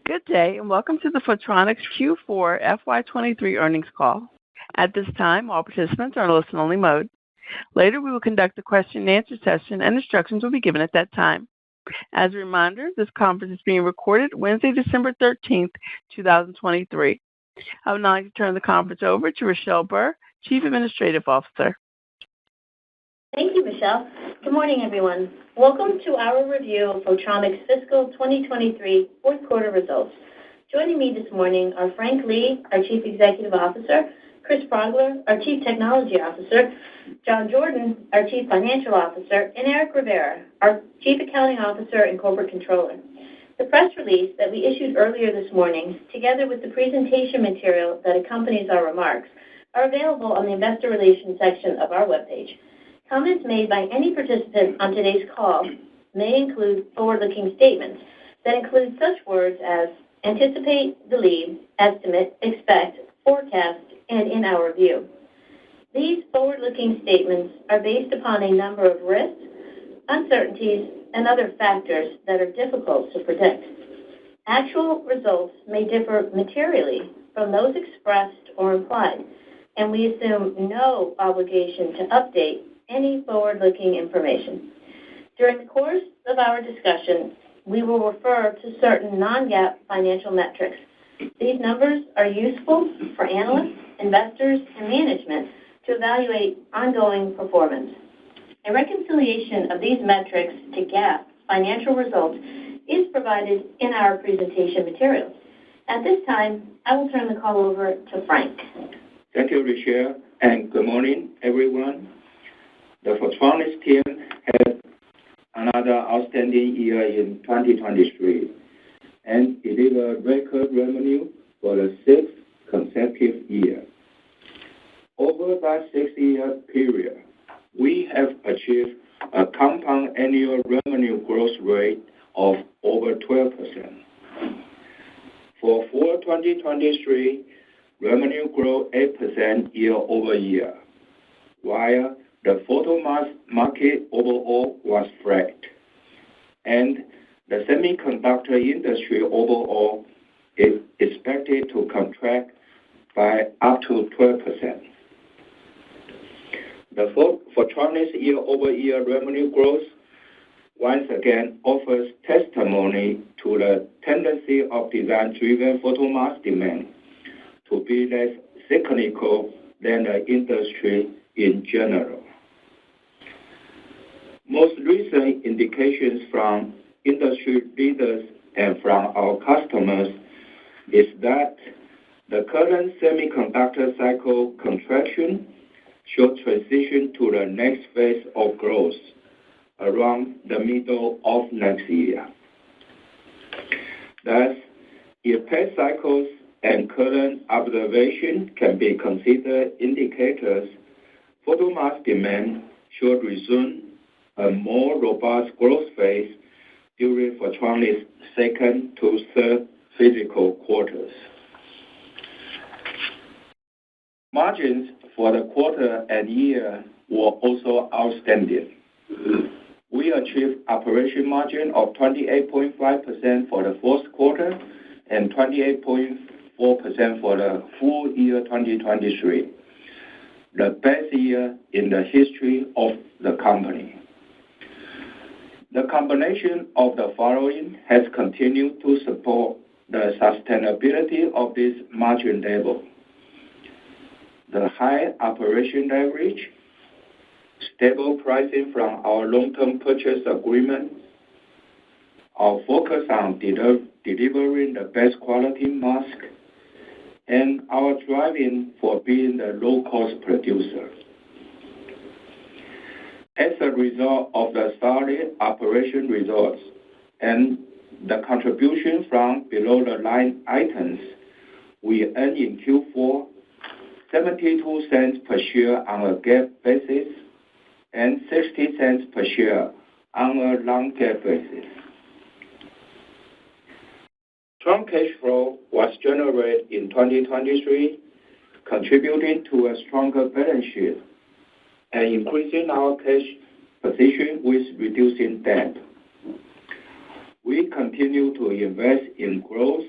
Good day, and welcome to the Photronics Q4 FY23 earnings call. At this time, all participants are in listen-only mode. Later, we will conduct a question-and-answer session, and instructions will be given at that time. As a reminder, this conference is being recorded Wednesday, December 13th, 2023. I would now like to turn the conference over to Rochelle Burr, Chief Administrative Officer. Thank you, Michelle. Good morning, everyone. Welcome to our review of Photronics' fiscal 2023 fourth quarter results. Joining me this morning are Frank Lee, our Chief Executive Officer, Chris Progler, our Chief Technology Officer, John Jordan, our Chief Financial Officer, and Eric Rivera, our Chief Accounting Officer and Corporate Controller. The press release that we issued earlier this morning, together with the presentation material that accompanies our remarks, are available on the Investor Relations section of our webpage. Comments made by any participant on today's call may include forward-looking statements that include such words as anticipate, believe, estimate, expect, forecast, and in our view. These forward-looking statements are based upon a number of risks, uncertainties, and other factors that are difficult to predict. Actual results may differ materially from those expressed or implied, and we assume no obligation to update any forward-looking information. During the course of our discussion, we will refer to certain non-GAAP financial metrics. These numbers are useful for analysts, investors, and management to evaluate ongoing performance. A reconciliation of these metrics to GAAP financial results is provided in our presentation materials. At this time, I will turn the call over to Frank. Thank you, Rochelle, and good morning, everyone. The Photronics team had another outstanding year in 2023 and delivered record revenue for the sixth consecutive year. Over that 6-year period, we have achieved a compound annual revenue growth rate of over 12%. For full 2023, revenue grew 8% year over year, while the photomask market overall was flat, and the semiconductor industry overall is expected to contract by up to 12%. The Photronics year-over-year revenue growth once again offers testimony to the tendency of design-driven photomask demand to be less cyclical than the industry in general. Most recent indications from industry leaders and from our customers is that the current semiconductor cycle contraction should transition to the next phase of growth around the middle of next year. Thus, if past cycles and current observation can be considered indicators, photomask demand should resume a more robust growth phase during Photronics' second to third fiscal quarters. Margins for the quarter and year were also outstanding. We achieved operation margin of 28.5% for the fourth quarter and 28.4% for the full year 2023, the best year in the history of the company. The combination of the following has continued to support the sustainability of this margin level: the high operation leverage, stable pricing from our long-term purchase agreement, our focus on delivering the best quality mask, and our driving for being the low-cost producer. As a result of the solid operation results and the contribution from below-the-line items, we earned in Q4 72 cents per share on a GAAP basis and 60 cents per share on a non-GAAP basis. Strong cash flow was generated in 2023, contributing to a stronger balance sheet and increasing our cash position with reducing debt. We continue to invest in growth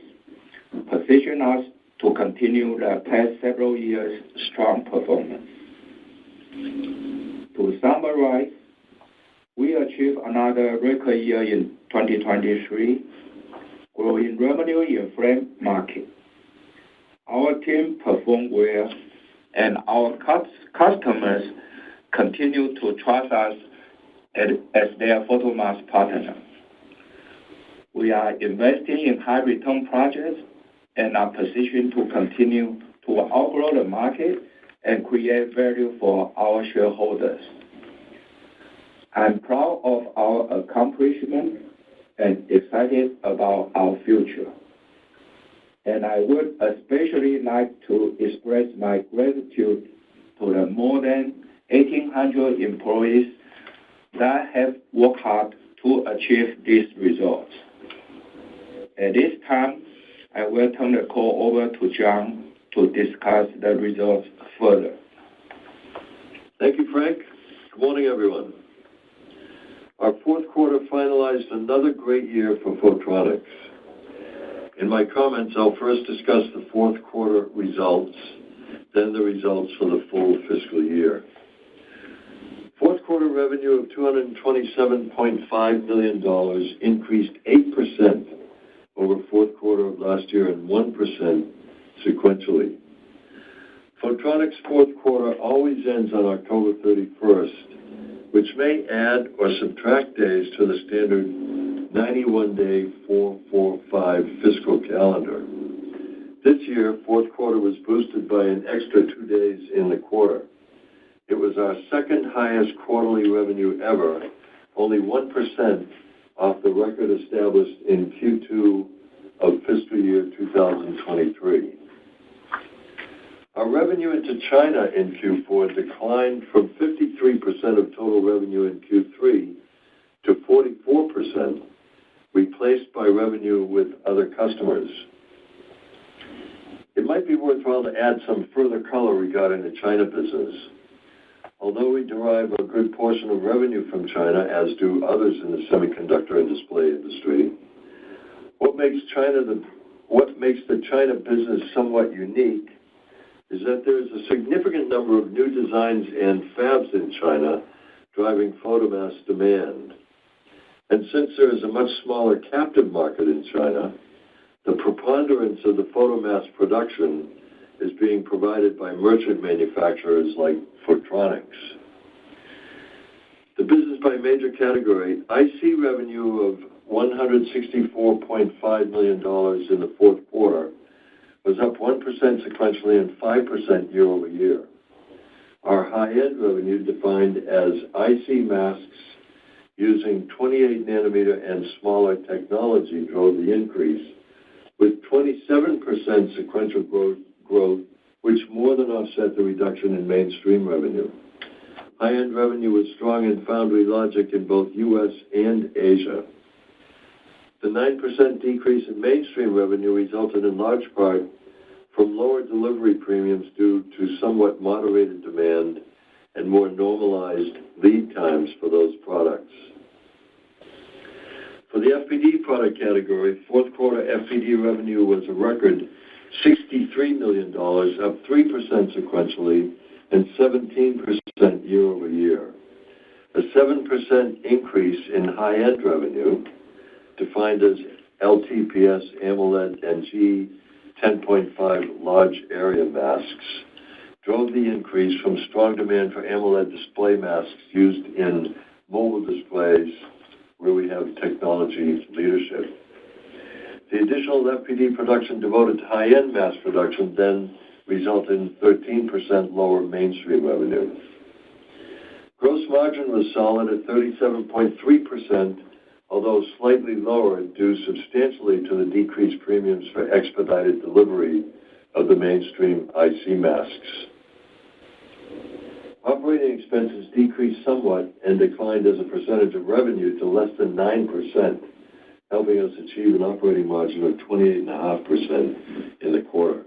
to continue the past several years' strong performance. To summarize, we achieved another record year in 2023, growing revenue in frame market. Our team performed well, and our customers continue to trust us as their photomask partner. We are investing in high return projects and are positioned to continue to outgrow the market and create value for our shareholders. I'm proud of our accomplishment and excited about our future. And I would especially like to express my gratitude to the more than 1,800 employees that have worked hard to achieve these results. At this time, I will turn the call over to John to discuss the results further. Thank you, Frank. Good morning, everyone. Our fourth quarter finalized another great year for Photronics. In my comments, I'll first discuss the fourth quarter results, then the results for the full fiscal year. Fourth quarter revenue of $227.5 million increased 8% over fourth quarter of last year and 1% sequentially. Photronics' fourth quarter always ends on October 31st, which may add or subtract days to the standard 91-day 445 fiscal calendar. This year, fourth quarter was boosted by an extra 2 days in the quarter. It was our second highest quarterly revenue ever, only 1% off the record established in Q2 of fiscal year 2023. Our revenue into China in Q4 declined from 53% of total revenue in Q3 to 44%, replaced by revenue with other customers. It might be worthwhile to add some further color regarding the China business. Although we derive a good portion of revenue from China, as do others in the semiconductor and display industry, what makes the China business somewhat unique is that there is a significant number of new designs and fabs in China driving photomask demand. And since there is a much smaller captive market in China, the preponderance of the photomask production is being provided by merchant manufacturers like Photronics. The business by major category, IC revenue of $164.5 million in the fourth quarter was up 1% sequentially and 5% year over year. Our high-end revenue, defined as IC masks using 28 nanometer and smaller technology, drove the increase, with 27% sequential growth, which more than offset the reduction in mainstream revenue. High-end revenue was strong in foundry logic in both U.S. and Asia. The 9% decrease in mainstream revenue resulted in large part from lower delivery premiums due to somewhat moderated demand and more normalized lead times for those products. For the FPD product category, fourth quarter FPD revenue was a record $63 million, up 3% sequentially and 17% year over year. A 7% increase in high-end revenue, defined as LTPS, AMOLED, and G10.5 large area masks, drove the increase from strong demand for AMOLED display masks used in mobile displays, where we have technology leadership. The additional FPD production devoted to high-end mass production then resulted in 13% lower mainstream revenue. Gross margin was solid at 37.3%, although slightly lower due substantially to the decreased premiums for expedited delivery of the mainstream IC masks. Operating expenses decreased somewhat and declined as a percentage of revenue to less than 9%, helping us achieve an operating margin of 28.5% in the quarter.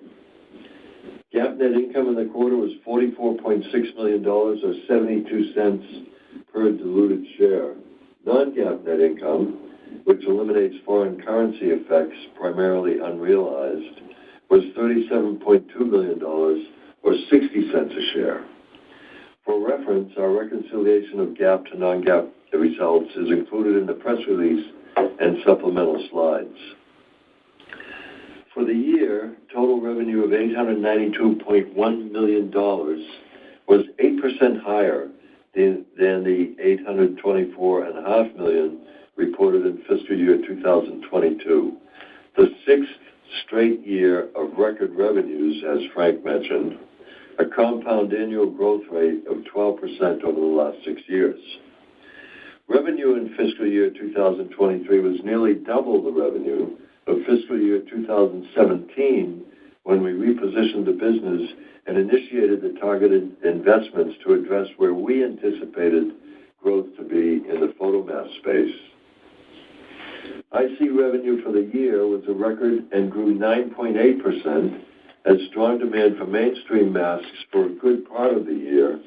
GAAP net income in the quarter was $44.6 million, or 72 cents per diluted share. Non-GAAP net income, which eliminates foreign currency effects, primarily unrealized, was $37.2 million, or 60 cents a share. For reference, our reconciliation of GAAP to non-GAAP results is included in the press release and supplemental slides. For the year, total revenue of $892.1 million was 8% higher than the $824.5 million reported in fiscal year 2022, the sixth straight year of record revenues, as Frank mentioned, a compound annual growth rate of 12% over the last 6 years. Revenue in fiscal year 2023 was nearly double the revenue of fiscal year 2017, when we repositioned the business and initiated the targeted investments to address where we anticipated growth to be in the photomask space. IC revenue for the year was a record and grew 9.8%, as strong demand for mainstream masks for a good part of the year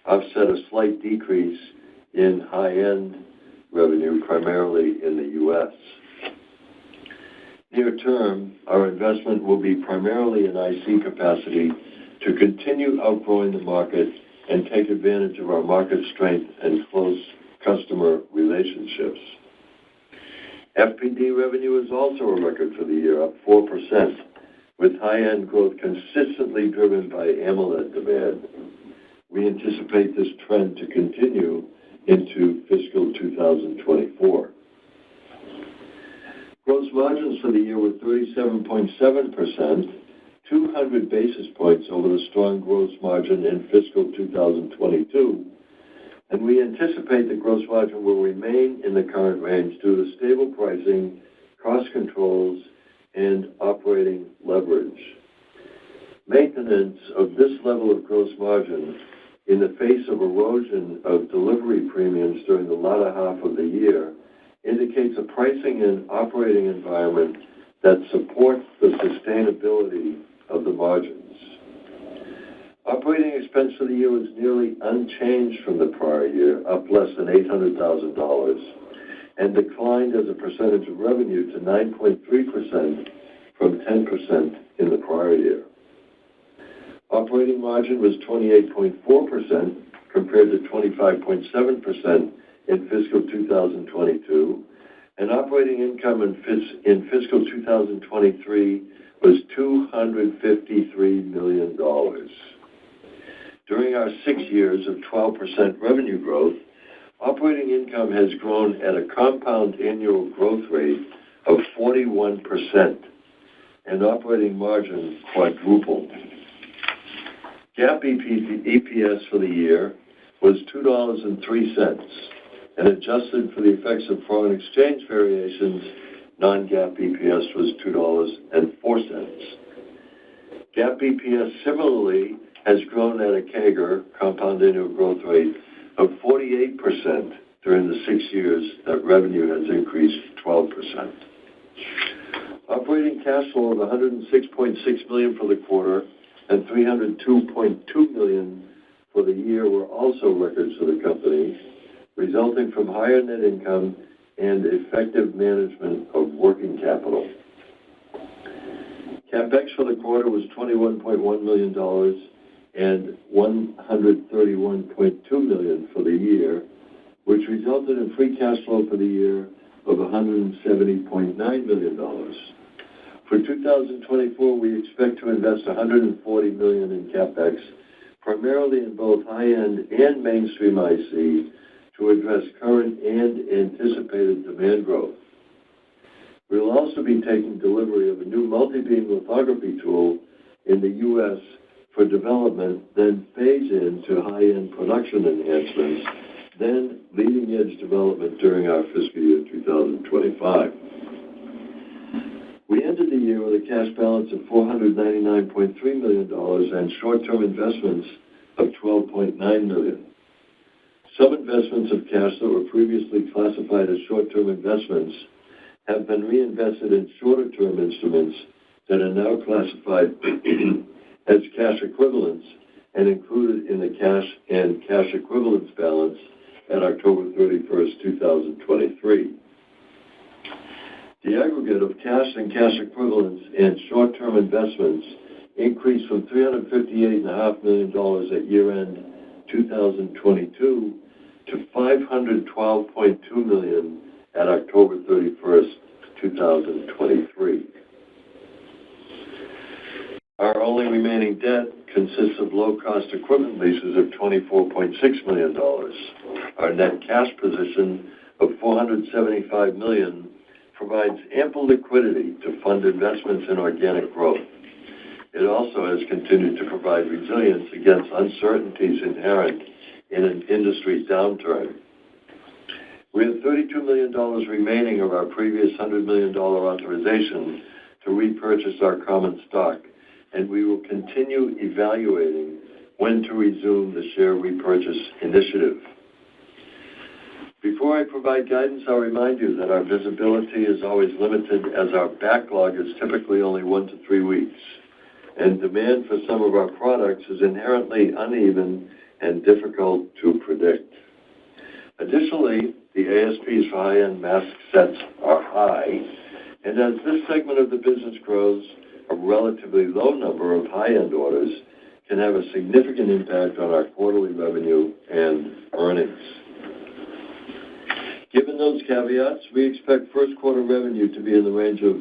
offset a slight decrease in high-end revenue, primarily in the U.S. Near term, our investment will be primarily in IC capacity to continue outgrowing the market and take advantage of our market strength and close customer relationships. FPD revenue is also a record for the year, up 4%, with high-end growth consistently driven by AMOLED demand. We anticipate this trend to continue into fiscal 2024. Gross margins for the year were 37.7%, 200 basis points over the strong gross margin in fiscal 2022, and we anticipate the gross margin will remain in the current range due to stable pricing, cost controls, and operating leverage. Maintenance of this level of gross margin in the face of erosion of delivery premiums during the latter half of the year indicates a pricing and operating environment that supports the sustainability of the margins. Operating expense for the year was nearly unchanged from the prior year, up less than $800,000, and declined as a percentage of revenue to 9.3% from 10% in the prior year. Operating margin was 28.4% compared to 25.7% in fiscal 2022, and operating income in fiscal 2023 was $253 million. During our 6 years of 12% revenue growth, operating income has grown at a compound annual growth rate of 41%, and operating margin quadrupled. GAAP EPS for the year was $2.03, and adjusted for the effects of foreign exchange variations, non-GAAP EPS was $2.04. GAAP EPS similarly has grown at a CAGR, compound annual growth rate, of 48% during the 6 years that revenue has increased 12%. Operating cash flow of $106.6 million for the quarter and $302.2 million for the year were also records for the company, resulting from higher net income and effective management of working capital. CapEx for the quarter was $21.1 million and $131.2 million for the year, which resulted in free cash flow for the year of $170.9 million. For 2024, we expect to invest $140 million in CapEx, primarily in both high-end and mainstream IC, to address current and anticipated demand growth. We will also be taking delivery of a new multi-beam lithography tool in the U.S. for development, then phase into high-end production enhancements, then leading-edge development during our fiscal year 2025. We ended the year with a cash balance of $499.3 million and short-term investments of $12.9 million. Some investments of cash that were previously classified as short-term investments have been reinvested in shorter-term instruments that are now classified as cash equivalents and included in the cash and cash equivalents balance at October 31st, 2023. The aggregate of cash and cash equivalents and short-term investments increased from $358.5 million at year-end 2022 to $512.2 million at October 31st, 2023. Our only remaining debt consists of low-cost equipment leases of $24.6 million. Our net cash position of $475 million provides ample liquidity to fund investments in organic growth. It also has continued to provide resilience against uncertainties inherent in an industry downturn. We have $32 million remaining of our previous $100 million authorization to repurchase our common stock, and we will continue evaluating when to resume the share repurchase initiative. Before I provide guidance, I'll remind you that our visibility is always limited, as our backlog is typically only 1 to 3 weeks, and demand for some of our products is inherently uneven and difficult to predict. Additionally, the ASPs for high-end mask sets are high, and as this segment of the business grows, a relatively low number of high-end orders can have a significant impact on our quarterly revenue and earnings. Given those caveats, we expect first quarter revenue to be in the range of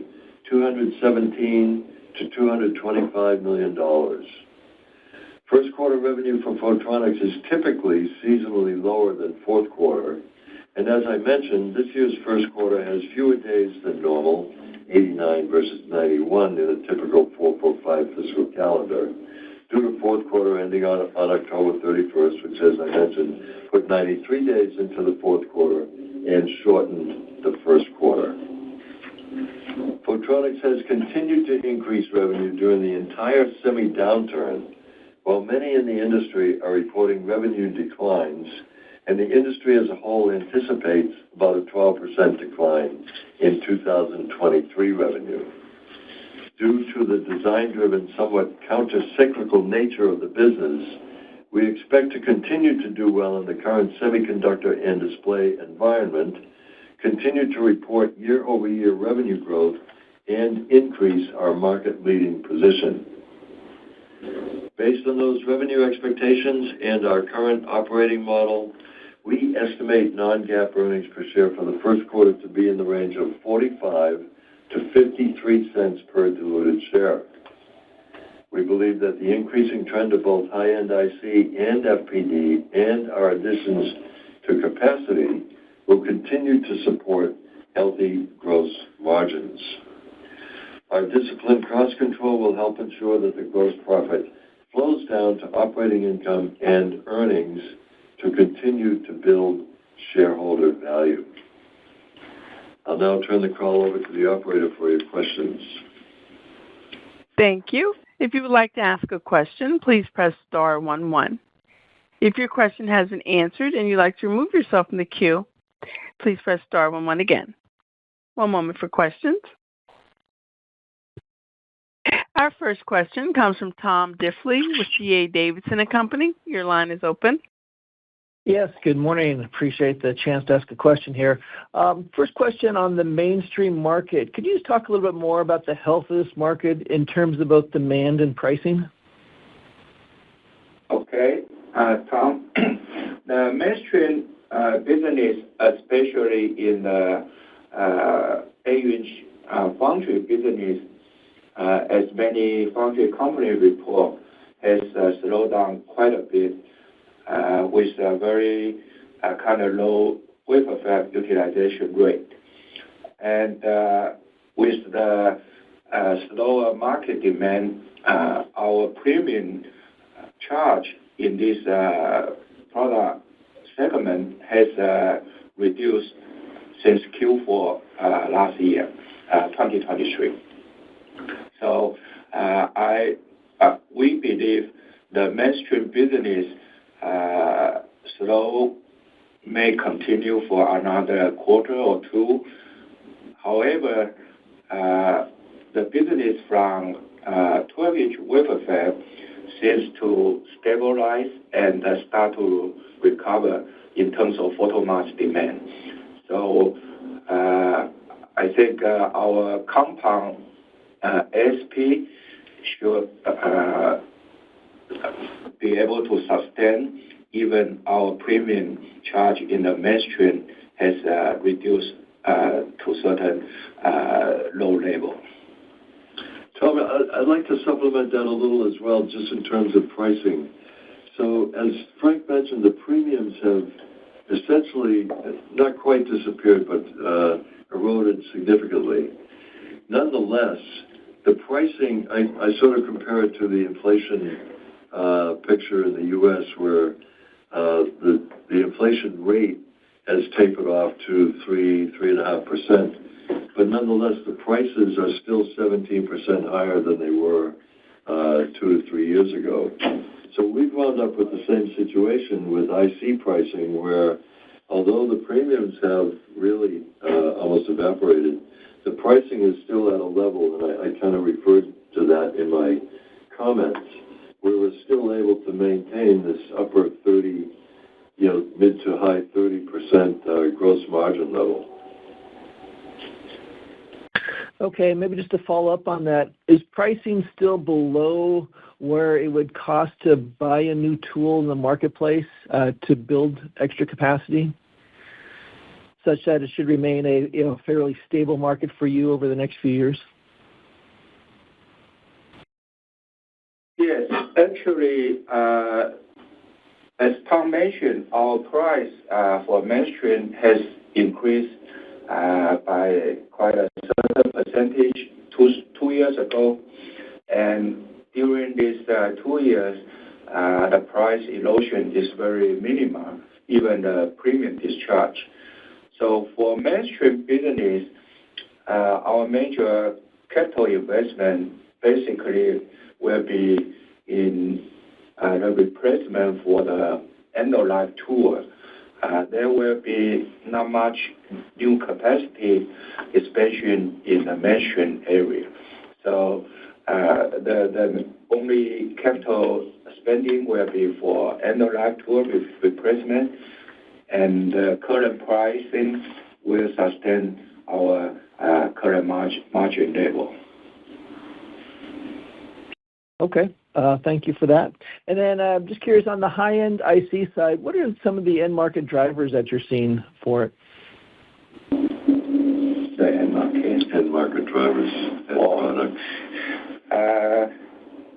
$217 to $225 million. First quarter revenue for Photronics is typically seasonally lower than fourth quarter, and as I mentioned, this year's first quarter has fewer days than normal, 89 versus 91 in a typical 445 fiscal calendar, due to fourth quarter ending on October 31st, which, as I mentioned, put 93 days into the fourth quarter and shortened the first quarter. Photronics has continued to increase revenue during the entire semi-downturn, while many in the industry are reporting revenue declines, and the industry as a whole anticipates about a 12% decline in 2023 revenue. Due to the design-driven, somewhat counter-cyclical nature of the business, we expect to continue to do well in the current semiconductor and display environment, continue to report year-over-year revenue growth, and increase our market-leading position. Based on those revenue expectations and our current operating model, we estimate non-GAAP earnings per share for the first quarter to be in the range of 45 to 53 cents per diluted share. We believe that the increasing trend of both high-end IC and FPD and our additions to capacity will continue to support healthy gross margins. Our disciplined cost control will help ensure that the gross profit flows down to operating income and earnings to continue to build shareholder value. I'll now turn the call over to the operator for your questions. Thank you. If you would like to ask a question, please press star 11. If your question has been answered and you'd like to remove yourself from the queue, please press star 11 again. One moment for questions. Our first question comes from Tom Diffley with D.A. Davidson & Company. Your line is open. Yes, good morning. Appreciate the chance to ask a question here. First question on the mainstream market. Could you just talk a little bit more about the health of this market in terms of both demand and pricing? Okay, Tom. The mainstream business, especially in the 8-inch foundry business, as many foundry companies report, has slowed down quite a bit with a very kind of low wafer fab utilization rate. And with the slower market demand, our premium charge in this product segment has reduced since Q4 last year, 2023. So we believe the mainstream business slow may continue for another quarter or two. However, the business from 12-inch wafer fab seems to stabilize and start to recover in terms of photomask demand. So I think our compound ASP should be able to sustain even our premium charge in the mainstream has reduced to certain low level. Tom, I'd like to supplement that a little as well, just in terms of pricing. So as Frank mentioned, the premiums have essentially not quite disappeared, but eroded significantly. Nonetheless, the pricing, I sort of compare it to the inflation picture in the U.S. where the inflation rate has tapered off to 3.5%. But nonetheless, the prices are still 17% higher than they were 2 to 3 years ago. So we've wound up with the same situation with IC pricing where, although the premiums have really almost evaporated, the pricing is still at a level, and I kind of referred to that in my comments, where we're still able to maintain this upper 30, mid to high 30% gross margin level. Okay, maybe just to follow up on that, is pricing still below where it would cost to buy a new tool in the marketplace to build extra capacity, such that it should remain a fairly stable market for you over the next few years? Yes, actually, as Tom mentioned, our price for mainstream has increased by quite a certain percentage 2 years ago. And during these 2 years, the price erosion is very minimal, even the premium discharge. So for mainstream business, our major capital investment basically will be in the replacement for the end-of-life tool. There will be not much new capacity, especially in the mainstream area. So the only capital spending will be for end-of-life tool replacement, and the current pricing will sustain our current margin level. Okay, thank you for that. And then I'm just curious, on the high-end IC side, what are some of the end-market drivers that you're seeing for it? The End-market drivers and products.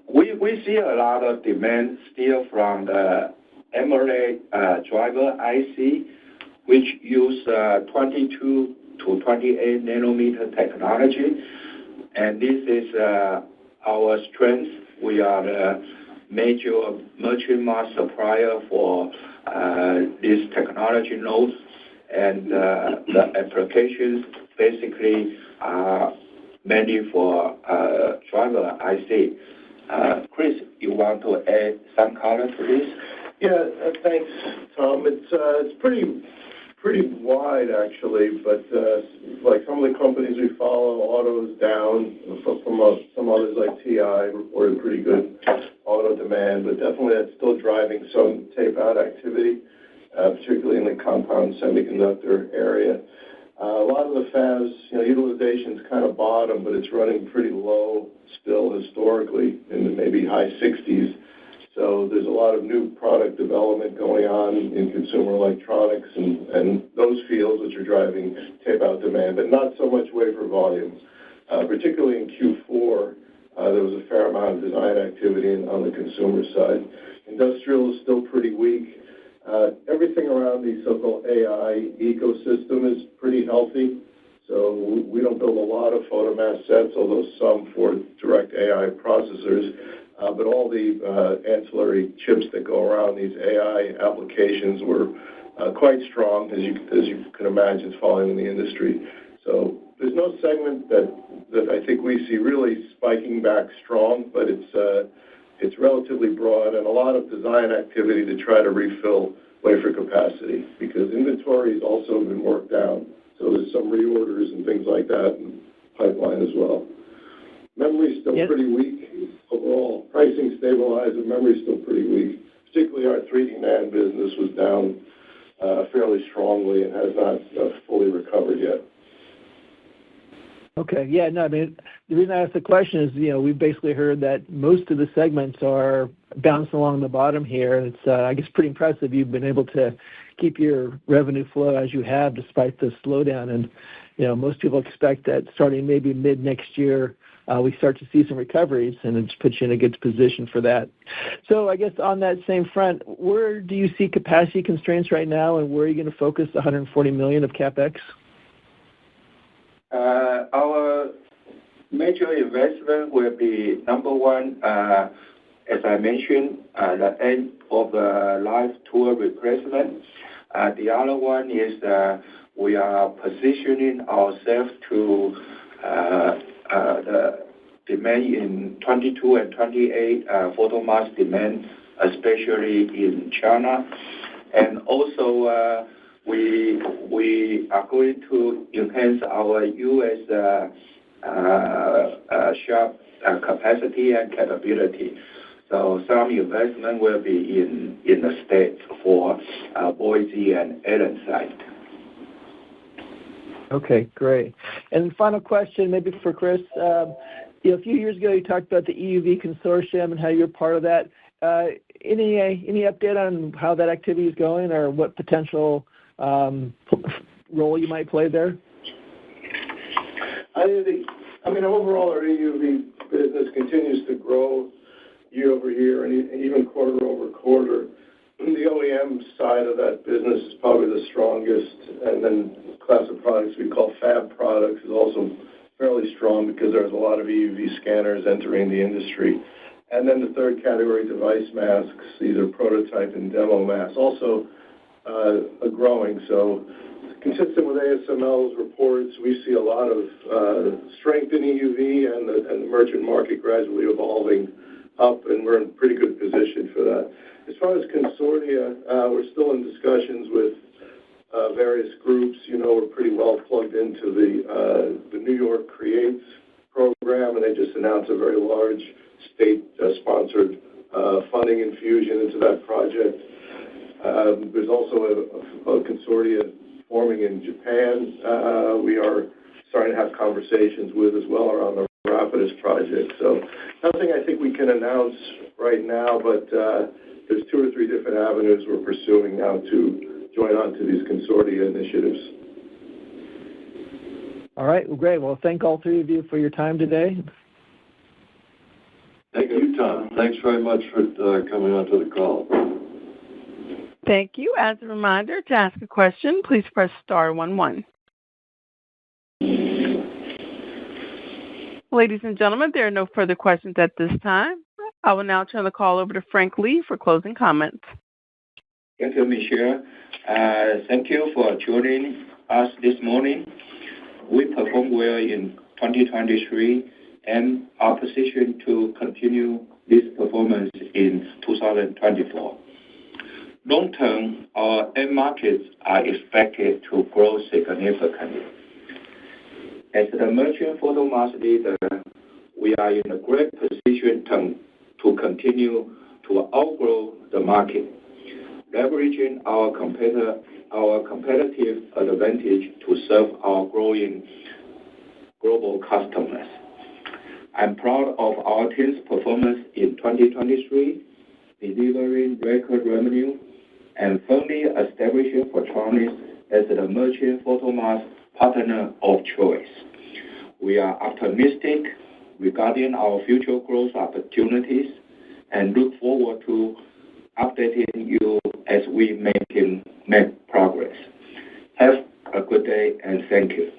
We see a lot of demand still from the AMOLED driver IC, which use 22 to 28 nanometer technology. And this is our strength. We are the major merchant mask supplier for this technology nodes, and the applications basically are mainly for driver IC. Chris, you want to add some color to this? Yeah, thanks, Tom. It's pretty wide actually, but like some of the companies we follow, auto is down. Some others like TI reported pretty good auto demand, but definitely that's still driving some tape-out activity, particularly in the compound semiconductor area. A lot of the fabs, utilization's kind of bottom, but it's running pretty low still historically, in the maybe high 60s. So there's a lot of new product development going on in consumer electronics and those fields which are driving tape-out demand, but not so much wafer volume. Particularly in Q4, there was a fair amount of design activity on the consumer side. Industrial is still pretty weak. Everything around the so-called AI ecosystem is pretty healthy. So we don't build a lot of photomask sets, although some for direct AI processors. But all the ancillary chips that go around these AI applications were quite strong, as you can imagine, following in the industry. So there's no segment that I think we see really spiking back strong, but it's relatively broad and a lot of design activity to try to refill wafer capacity because inventory has also been worked down. So there's some reorders and things like that in pipeline as well. Memory's still pretty weak overall. Pricing stabilized, but memory's still pretty weak. Particularly our 3D NAND business was down fairly strongly and has not fully recovered yet. Okay. Yeah, no, I mean, the reason I asked the question is, we've basically heard that most of the segments are bouncing along the bottom here. And it's, I guess, pretty impressive you've been able to keep your revenue flow as you have despite the slowdown. And, most people expect that starting maybe mid next year, we start to see some recoveries, and it just puts you in a good position for that. So I guess on that same front, where do you see capacity constraints right now, and where are you going to focus the $140 million of CapEx? Our major investment will be, number one, as I mentioned, the end of the life tool replacement. The other one is we are positioning ourselves to the demand in 22 and 28 photomask demand, especially in China. And also, we are going to enhance our U.S. shop capacity and capability. So some investment will be in the States for Boise and Allen site. Okay, great. And final question, maybe for Chris. A few years ago, you talked about the EUV consortium and how you're part of that. Any update on how that activity is going, or what potential role you might play there? Overall, our EUV business continues to grow year over year and even quarter over quarter. The OEM side of that business is probably the strongest, and then class of products we call FAB products is also fairly strong because there's a lot of EUV scanners entering the industry. And then the third category, device masks, either prototype and demo masks, also are growing. So consistent with ASML's reports, we see a lot of strength in EUV and the merchant market gradually evolving up, and we're in a pretty good position for that. As far as consortia, we're still in discussions with various groups. We're pretty well plugged into the New York Creates program, and they just announced a very large state-sponsored funding infusion into that project. There's also a consortia forming in Japan. We are starting to have conversations with as well around the Rapidus project. So nothing I think we can announce right now, but there's 2 or 3 different avenues we're pursuing now to join on to these consortia initiatives. All right. Well, great. Well, thank all 3 of you for your time today. Thank you, Tom. Thanks very much for coming on to the call. Thank you. As a reminder, to ask a question, please press star 11. Ladies and gentlemen, there are no further questions at this time. I will now turn the call over to Frank Lee for closing comments. Thank you, Michelle. Thank you for joining us this morning. We performed well in 2023 and are positioned to continue this performance in 2024. Long term, our end markets are expected to grow significantly. As the merchant photomask leader, we are in a great position to continue to outgrow the market, leveraging our competitive advantage to serve our growing global customers. I'm proud of our team's performance in 2023, delivering record revenue and firmly establishing Photronics as the merchant photomask partner of choice. We are optimistic regarding our future growth opportunities and look forward to updating you as we make progress. Have a good day, and thank you.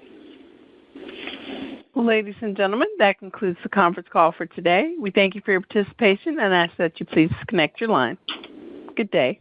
Ladies and gentlemen, that concludes the conference call for today. We thank you for your participation and ask that you please disconnect your line. Good day.